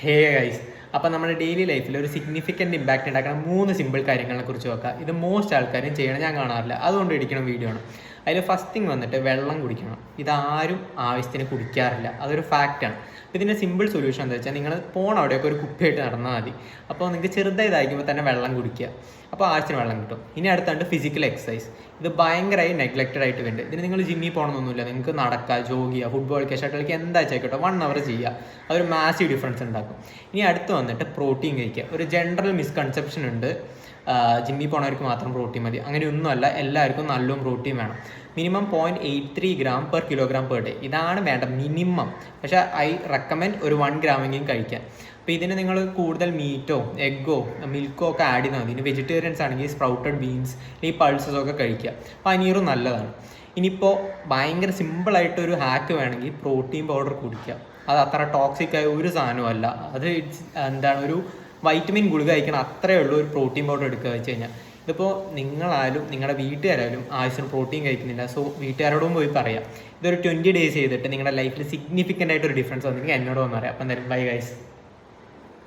Hey guys, അപ്പം നമ്മുടെ daily ലൈഫിൽ ഒരു സിഗ്നിഫിക്കൻറ്റ് ഇമ്പാക്റ്റ് ഉണ്ടാക്കുന്ന 3 സിമ്പിൾ കാര്യങ്ങളെ കുറിച്ച് നോക്കാം. ഇത് മോസ്റ്റ് ആൾക്കാരും ചെയ്യണം, ഞാൻ കാണാറില്ല, അതുകൊണ്ട് ഇരിക്കണം വീഡിയോ ആണ്. അതിൽ ഫസ്റ്റ് തിങ് വന്നിട്ട് വെള്ളം കുടിക്കണം. ഇതാരും ആവശ്യത്തിന് കുടിക്കാറില്ല, അതൊരു ഫാക്റ്റാണ്. അപ്പോൾ ഇതിൻ്റെ സിമ്പിൾ സൊല്യൂഷൻ എന്താ വെച്ചാൽ, നിങ്ങൾ പോണ അവിടെയൊക്കെ ഒരു കുപ്പിയായിട്ട് നടന്നാൽ മതി. അപ്പോൾ നിങ്ങൾക്ക് ചെറുതായതായിരിക്കുമ്പോൾ തന്നെ വെള്ളം കുടിക്കുക, അപ്പോൾ ആവശ്യത്തിന് വെള്ളം കിട്ടും. ഇനി അടുത്താണ്ട് ഫിസിക്കൽ എക്സസൈസ്. ഇത് ഭയങ്കരമായി നെഗ്ലക്റ്റഡ് ആയിട്ട് വരുന്നുണ്ട്. ഇതിന് നിങ്ങൾ ജിമ്മിൽ പോകണമെന്നൊന്നുമില്ല, നിങ്ങൾക്ക് നടക്കുക, ജോഗ് ചെയ്യുക, ഫുട്ബോൾ കളിക്കുക, ഷട്ടിൽ കളിക്കുക, എന്താ വെച്ചാൽ 1 അവർ ചെയ്യുക, അതൊരു മാസീവ് ഡിഫറൻസ് ഉണ്ടാക്കും. ഇനി അടുത്ത് വന്നിട്ട് പ്രോട്ടീൻ കഴിക്കുക. ഒരു ജനറൽ മിസ്കൺസെപ്ഷൻ ഉണ്ട്, ജിമ്മിൽ പോണവർക്ക് മാത്രം പ്രോട്ടീൻ മതി. അങ്ങനെയൊന്നുമല്ല, എല്ലാവർക്കും നല്ലോണം പ്രോട്ടീൻ വേണം. Minimum 0.83 gram per kilogram per day, ഇതാണ് വേണ്ട മിനിമം. പക്ഷേ ഐ റെക്കമെൻഡ് ഒരു 1 ഗ്രാമെങ്കിലും കഴിക്കാൻ. അപ്പോൾ ഇതിന് നിങ്ങൾ കൂടുതൽ മീറ്റോ എഗ്ഗോ മിൽക്കോ ഒക്കെ ആഡ് ചെയ്താൽ മതി. ഇനി വെജിറ്റേറിയൻസ് ആണെങ്കിൽ സ്പ്രൗട്ടഡ് ബീൻസ്, ഈ പൾസസ് ഒക്കെ കഴിക്കുക. പനീറും നല്ലതാണ്. ഇനിയിപ്പോൾ ഭയങ്കര സിമ്പിളായിട്ടൊരു ഹാക്ക് വേണമെങ്കിൽ പ്രോട്ടീൻ പൗഡർ കുടിക്കുക. അത് അത്ര ടോക്സിക് ആയ ഒരു സാധനമല്ല. അത് എന്താണ്, ഒരു വൈറ്റമിൻ ഗുളിക കഴിക്കണം, അത്രയേ ഉള്ളൂ. ഒരു പ്രോട്ടീൻ പൗഡർ എടുക്കുക വെച്ച് കഴിഞ്ഞാൽ. ഇതിപ്പോൾ നിങ്ങളായാലും നിങ്ങളുടെ വീട്ടുകാരായാലും ആവശ്യത്തിന് പ്രോട്ടീൻ കഴിക്കുന്നില്ല, സോ വീട്ടുകാരോടും പോയി പറയാം. ഇതൊരു 20 ഡേയ്സ് ചെയ്തിട്ട് നിങ്ങളുടെ ലൈഫിൽ സിഗ്നിഫിക്കൻ്റ് ആയിട്ടൊരു ഡിഫറൻസ് വന്നെങ്കിൽ എന്നോട് വന്ന് പറയാം. അപ്പം എന്തായാലും ബൈ ഗൈസ്.